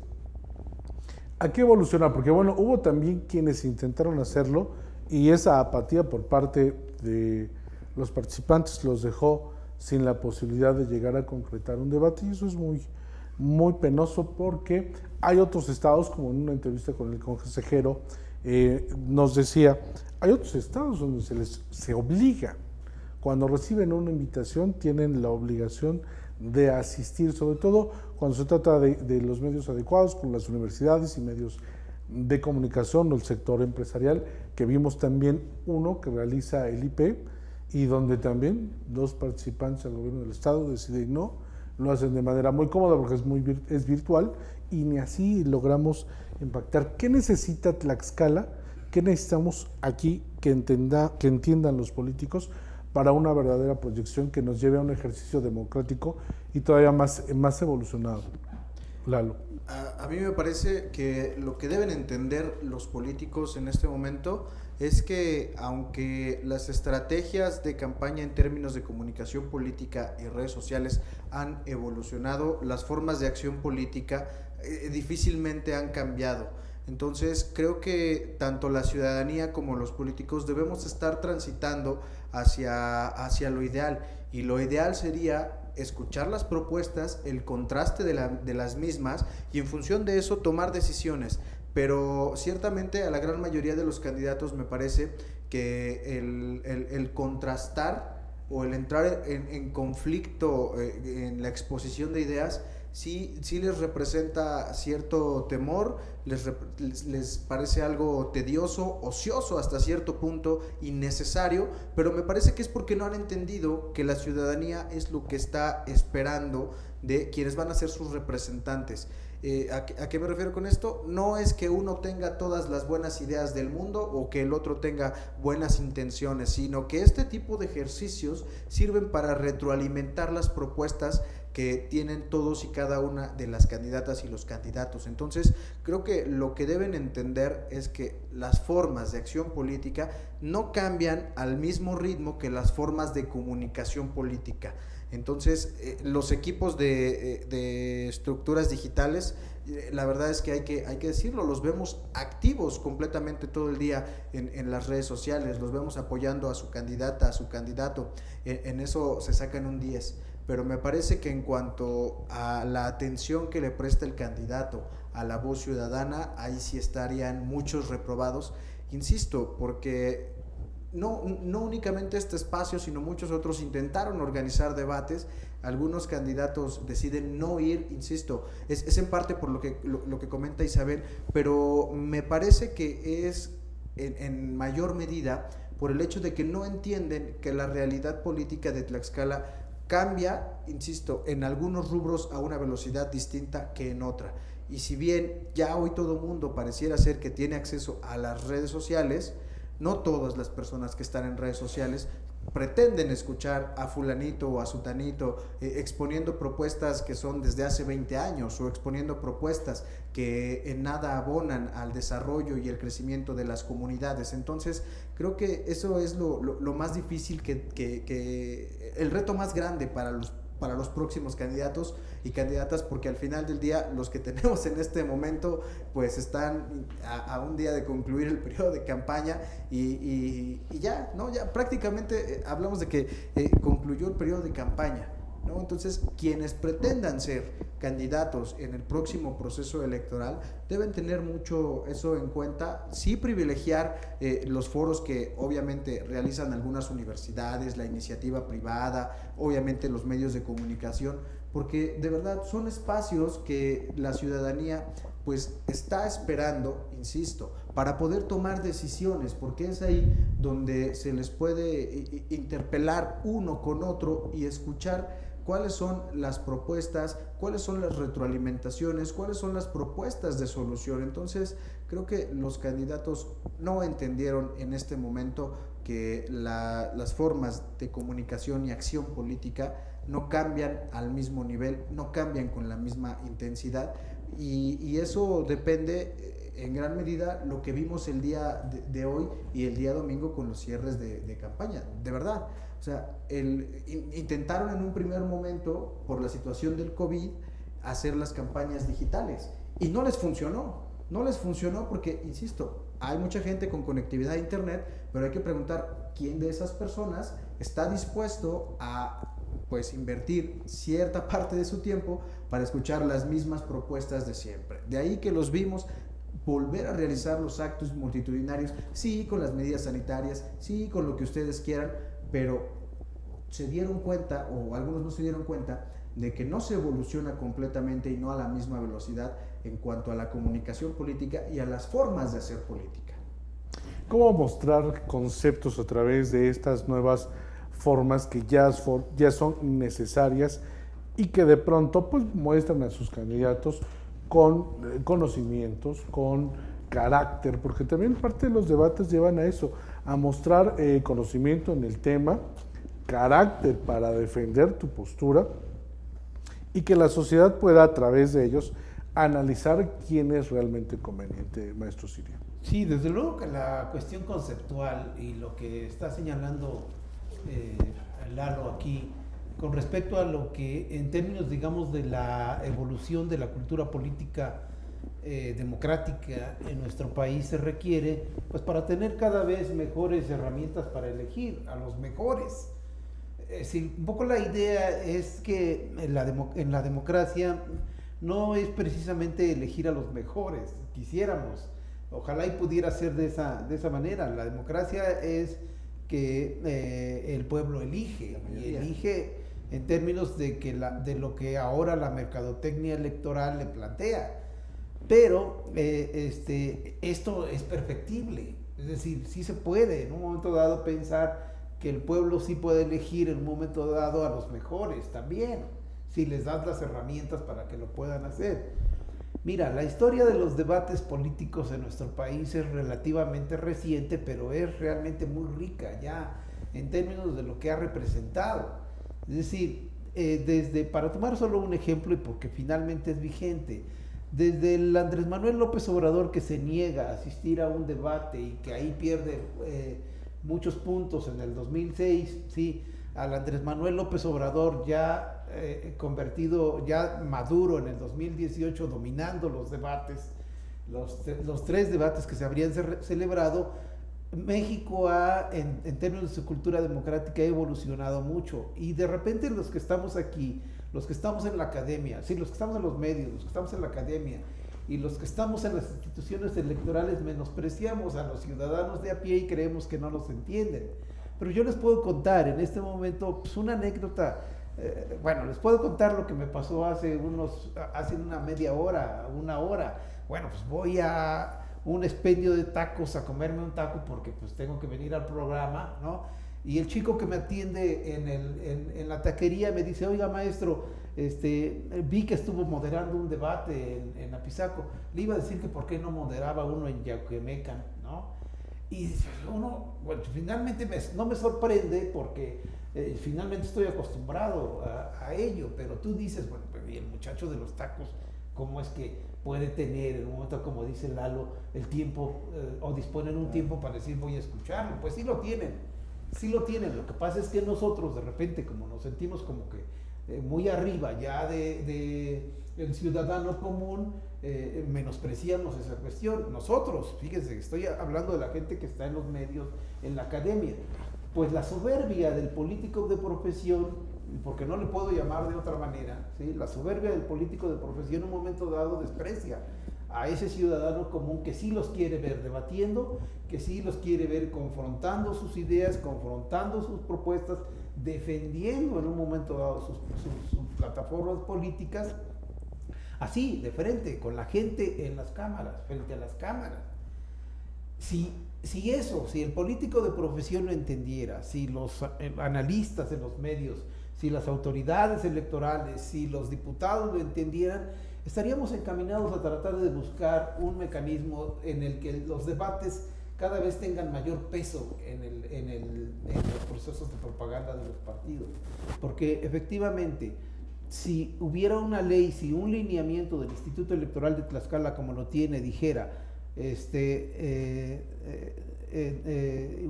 ¿a qué evoluciona? Porque bueno, hubo también quienes intentaron hacerlo y esa apatía por parte de los participantes los dejó sin la posibilidad de llegar a concretar un debate, y eso es muy, muy penoso, porque hay otros estados, como en una entrevista con el consejero nos decía, hay otros estados donde se obliga, cuando reciben una invitación tienen la obligación de asistir, sobre todo cuando se trata de los medios adecuados, con las universidades y medios de comunicación o el sector empresarial, que vimos también uno que realiza el IP, y donde también 2 participantes del gobierno del estado deciden no, lo hacen de manera muy cómoda porque es virtual, y ni así logramos impactar. ¿Qué necesita Tlaxcala? ¿Qué necesitamos aquí que entiendan los políticos para una verdadera proyección que nos lleve a un ejercicio democrático y todavía más evolucionado? Lalo. A mí me parece que lo que deben entender los políticos en este momento es que, aunque las estrategias de campaña en términos de comunicación política y redes sociales han evolucionado, las formas de acción política difícilmente han cambiado. Entonces creo que tanto la ciudadanía como los políticos debemos estar transitando hacia lo ideal, y lo ideal sería escuchar las propuestas, el contraste de las mismas, y en función de eso tomar decisiones. Pero ciertamente a la gran mayoría de los candidatos me parece que el contrastar o el entrar en conflicto en la exposición de ideas sí les representa cierto temor, les parece algo tedioso, ocioso hasta cierto punto, innecesario, pero me parece que es porque no han entendido que la ciudadanía es lo que está esperando de quienes van a ser sus representantes. ¿A qué me refiero con esto? No es que uno tenga todas las buenas ideas del mundo o que el otro tenga buenas intenciones, sino que este tipo de ejercicios sirven para retroalimentar las propuestas que tienen todos y cada una de las candidatas y los candidatos. Entonces, creo que lo que deben entender es que las formas de acción política no cambian al mismo ritmo que las formas de comunicación política. Entonces, los equipos de estructuras digitales, la verdad es que hay que decirlo, los vemos activos completamente todo el día en las redes sociales, los vemos apoyando a su candidata, a su candidato, en eso se sacan un 10. Pero me parece que en cuanto a la atención que le presta el candidato a la voz ciudadana, ahí sí estarían muchos reprobados, insisto, porque no únicamente este espacio, sino muchos otros intentaron organizar debates, algunos candidatos deciden no ir, insisto, es en parte por lo que comenta Isabel, pero me parece que es en mayor medida por el hecho de que no entienden que la realidad política de Tlaxcala cambia, insisto, en algunos rubros a una velocidad distinta que en otra. Y si bien ya hoy todo mundo pareciera ser que tiene acceso a las redes sociales, no todas las personas que están en redes sociales pretenden escuchar a fulanito o a sutanito exponiendo propuestas que son desde hace 20 años o exponiendo propuestas que en nada abonan al desarrollo y el crecimiento de las comunidades. Entonces creo que eso es lo más difícil, que el reto más grande para los próximos candidatos y candidatas, porque al final del día los que tenemos en este momento pues están a un día de concluir el periodo de campaña y ya, ¿no? Ya prácticamente hablamos de que concluyó el periodo de campaña, ¿no? Entonces, quienes pretendan ser candidatos en el próximo proceso electoral deben tener mucho eso en cuenta, sí privilegiar los foros que obviamente realizan algunas universidades, la iniciativa privada, obviamente los medios de comunicación, porque de verdad son espacios que la ciudadanía pues está esperando, insisto, para poder tomar decisiones, porque es ahí donde se les puede interpelar uno con otro y escuchar cuáles son las propuestas, cuáles son las retroalimentaciones, cuáles son las propuestas de solución. Entonces, creo que los candidatos no entendieron en este momento que las formas de comunicación y acción política no cambian al mismo nivel, no cambian con la misma intensidad, y eso depende en gran medida lo que vimos el día de hoy y el día domingo con los cierres de campaña, de verdad. O sea, intentaron en un primer momento, por la situación del COVID, hacer las campañas digitales y no les funcionó porque, insisto, hay mucha gente con conectividad a internet, pero hay que preguntar quién de esas personas está dispuesto a pues invertir cierta parte de su tiempo para escuchar las mismas propuestas de siempre. De ahí que los vimos volver a realizar los actos multitudinarios, sí, con las medidas sanitarias, sí, con lo que ustedes quieran, pero se dieron cuenta, o algunos no se dieron cuenta, de que no se evoluciona completamente y no a la misma velocidad en cuanto a la comunicación política y a las formas de hacer política. ¿Cómo mostrar conceptos a través de estas nuevas formas que ya son necesarias y que de pronto pues muestran a sus candidatos con conocimientos, con carácter? Porque también parte de los debates llevan a eso, a mostrar conocimiento en el tema, carácter para defender tu postura y que la sociedad pueda a través de ellos analizar quién es realmente conveniente, maestro Sirio. Sí, desde luego que la cuestión conceptual y lo que está señalando Lalo aquí con respecto a lo que en términos, digamos, de la evolución de la cultura política democrática en nuestro país se requiere, pues para tener cada vez mejores herramientas para elegir a los mejores. Es decir, un poco la idea es que en la democracia no es precisamente elegir a los mejores, quisiéramos, ojalá y pudiera ser de esa manera. La democracia es que el pueblo elige, y elige en términos de lo que ahora la mercadotecnia electoral le plantea. Pero esto es perfectible, es decir, sí se puede en un momento dado pensar que el pueblo sí puede elegir en un momento dado a los mejores también, si les das las herramientas para que lo puedan hacer. Mira, la historia de los debates políticos en nuestro país es relativamente reciente, pero es realmente muy rica ya en términos de lo que ha representado. Es decir, para tomar solo un ejemplo y porque finalmente es vigente, desde el Andrés Manuel López Obrador, que se niega a asistir a un debate y que ahí pierde muchos puntos en el 2006, ¿sí? Al Andrés Manuel López Obrador ya convertido, ya maduro en el 2018, dominando los debates, los 3 debates que se habrían celebrado, México en términos de su cultura democrática, ha evolucionado mucho. Y de repente los que estamos aquí, los que estamos en la academia, sí, los que estamos en los medios, los que estamos en la academia y los que estamos en las instituciones electorales, menospreciamos a los ciudadanos de a pie y creemos que no los entienden. Pero yo les puedo contar en este momento pues, una anécdota. Bueno, les puedo contar lo que me pasó hace una media hora, una hora. Bueno, pues voy a un expendio de tacos a comerme un taco porque pues tengo que venir al programa, ¿no? Y el chico que me atiende en la taquería me dice, oiga maestro, vi que estuvo moderando un debate en Apizaco. Le iba a decir que por qué no moderaba uno en Yaquemecan, ¿no? Y uno, bueno, finalmente no me sorprende porque finalmente estoy acostumbrado a ello, pero tú dices, bueno, pues, y el muchacho de los tacos, ¿cómo es que puede tener en un momento, como dice Lalo, el tiempo o disponen un tiempo para decir voy a escucharlo? Pues sí lo tienen. Sí lo tienen, lo que pasa es que nosotros de repente como nos sentimos como que muy arriba ya de el ciudadano común, menospreciamos esa cuestión. Nosotros, fíjense, estoy hablando de la gente que está en los medios, en la academia, pues la soberbia del político de profesión, porque no le puedo llamar de otra manera, ¿sí? La soberbia del político de profesión en un momento dado desprecia a ese ciudadano común que sí los quiere ver debatiendo, que sí los quiere ver confrontando sus ideas, confrontando sus propuestas, defendiendo en un momento dado sus plataformas políticas, así, de frente, con la gente en las cámaras, frente a las cámaras. Si el político de profesión lo entendiera, si los analistas en los medios, si las autoridades electorales, si los diputados lo entendieran, estaríamos encaminados a tratar de buscar un mecanismo en el que los debates cada vez tengan mayor peso en los procesos de propaganda de los partidos. Porque efectivamente, si hubiera una ley, si un lineamiento del Instituto Electoral de Tlaxcala, como lo tiene, dijera,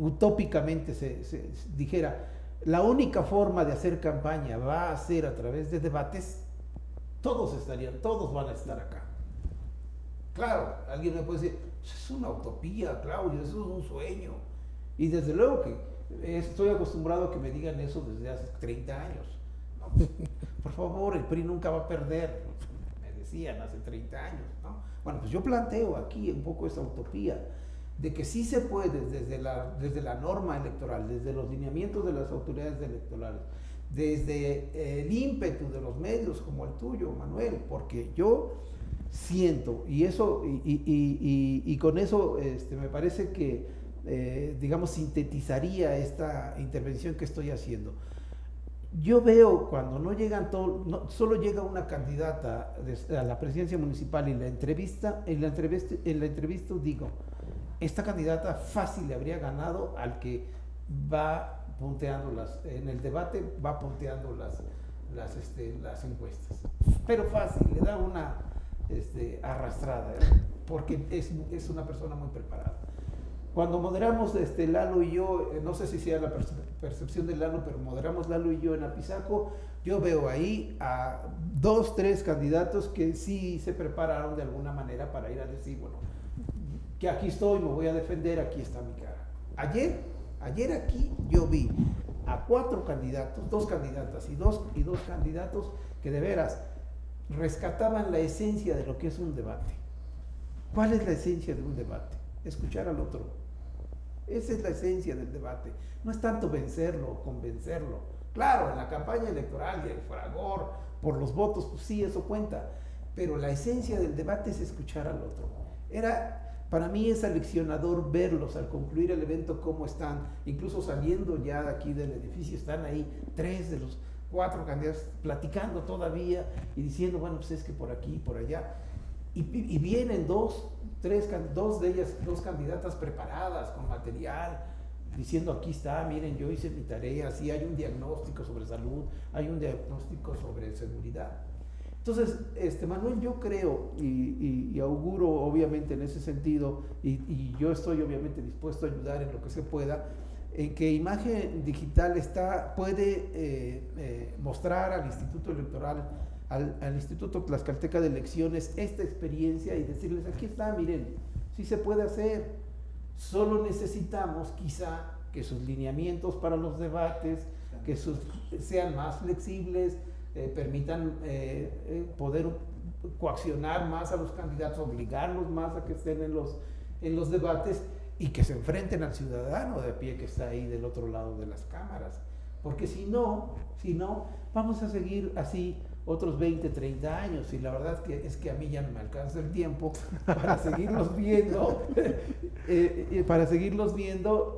utópicamente se dijera, la única forma de hacer campaña va a ser a través de debates, todos van a estar acá. Claro, alguien me puede decir, es una utopía, Claudio, eso es un sueño. Y desde luego que estoy acostumbrado a que me digan eso desde hace 30 años. No, por favor, el PRI nunca va a perder, me decían hace 30 años, ¿no? Bueno, pues yo planteo aquí un poco esa utopía de que sí se puede desde la norma electoral, desde los lineamientos de las autoridades electorales, desde el ímpetu de los medios como el tuyo, Manuel, porque yo siento, y con eso me parece que, digamos, sintetizaría esta intervención que estoy haciendo. Yo veo cuando no llegan solo llega una candidata a la presidencia municipal y en la entrevista digo, esta candidata fácil le habría ganado al que va punteando en el debate va punteando las encuestas, pero fácil, le da una arrastrada, porque es una persona muy preparada. Cuando moderamos Lalo y yo, no sé si sea la percepción de Lalo, pero moderamos Lalo y yo en Apizaco, yo veo ahí a 2, 3 candidatos que sí se prepararon de alguna manera para ir a decir, bueno, que aquí estoy, me voy a defender, aquí está mi cara. Ayer aquí yo vi a 4 candidatos, 2 candidatas y dos candidatos que de veras rescataban la esencia de lo que es un debate. ¿Cuál es la esencia de un debate? Escuchar al otro. Esa es la esencia del debate. No es tanto vencerlo o convencerlo, Claro, en la campaña electoral y el fragor por los votos, pues sí, eso cuenta, pero la esencia del debate es escuchar al otro. Para mí es aleccionador verlos al concluir el evento, cómo están, incluso saliendo ya de aquí del edificio, están ahí 3 de los 4 candidatos platicando todavía y diciendo, bueno, pues es que por aquí, por allá, y vienen 2 de ellas, 2 candidatas preparadas con material, diciendo aquí está, miren, yo hice mi tarea, sí hay un diagnóstico sobre salud, hay un diagnóstico sobre seguridad. Entonces, Manuel, yo creo y auguro obviamente en ese sentido, y yo estoy obviamente dispuesto a ayudar en lo que se pueda, en que Imagen Digital puede mostrar al Instituto Electoral, al Instituto Tlaxcalteca de Elecciones, esta experiencia y decirles, aquí está, miren, sí se puede hacer, solo necesitamos quizá que sus lineamientos para los debates, que sean más flexibles, permitan poder coaccionar más a los candidatos, obligarlos más a que estén en los debates y que se enfrenten al ciudadano de a pie que está ahí del otro lado de las cámaras. Porque si no, vamos a seguir así otros 20, 30 años y la verdad es que a mí ya no me alcanza el tiempo para seguirlos viendo,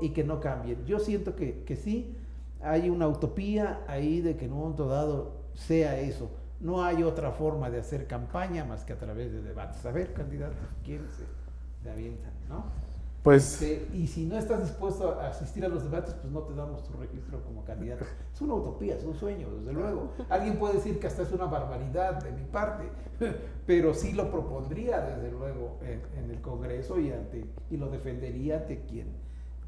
y que no cambien. Yo siento que sí, hay una utopía ahí de que en un momento dado sea eso. No hay otra forma de hacer campaña más que a través de debates. A ver, candidatos, ¿quién se avientan, no? Pues, y si no estás dispuesto a asistir a los debates, pues no te damos tu registro como candidato. Es una utopía, es un sueño, desde luego. Alguien puede decir que hasta es una barbaridad de mi parte, pero sí lo propondría, desde luego, en el Congreso y lo defendería ante quien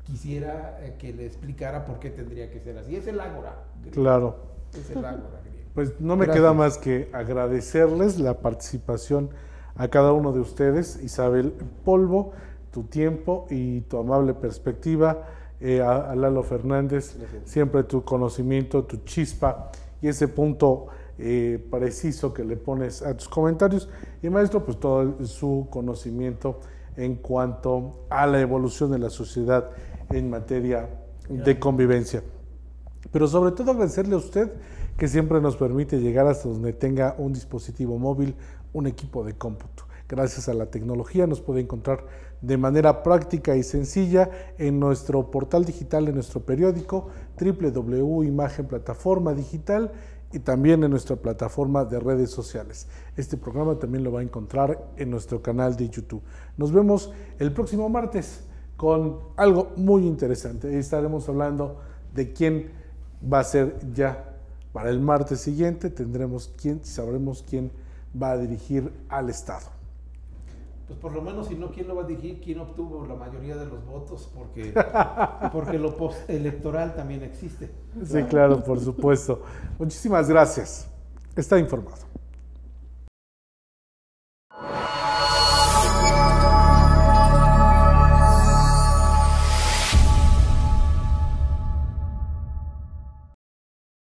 quisiera que le explicara por qué tendría que ser así. Es el ágora griego. claro. Es el ágora griego. Pues no me Gracias. queda más que agradecerles la participación a cada uno de ustedes, Isabel Polvo, tu tiempo y tu amable perspectiva, a Lalo Fernández, Gracias. siempre tu conocimiento, tu chispa y ese punto preciso que le pones a tus comentarios, y maestro, pues todo su conocimiento en cuanto a la evolución de la sociedad en materia de convivencia. Pero sobre todo agradecerle a usted que siempre nos permite llegar hasta donde tenga un dispositivo móvil, un equipo de cómputo. Gracias a la tecnología nos puede encontrar de manera práctica y sencilla en nuestro portal digital, en nuestro periódico www.imagen plataforma digital, y también en nuestra plataforma de redes sociales. Este programa también lo va a encontrar en nuestro canal de YouTube. Nos vemos el próximo martes con algo muy interesante. Estaremos hablando de quién va a ser ya para el martes siguiente. Sabremos quién va a dirigir al Estado. Pues por lo menos, si no, ¿quién lo va a dirigir? ¿Quién obtuvo la mayoría de los votos? Porque lo postelectoral también existe. Sí, claro, por supuesto. Muchísimas gracias. Está informado.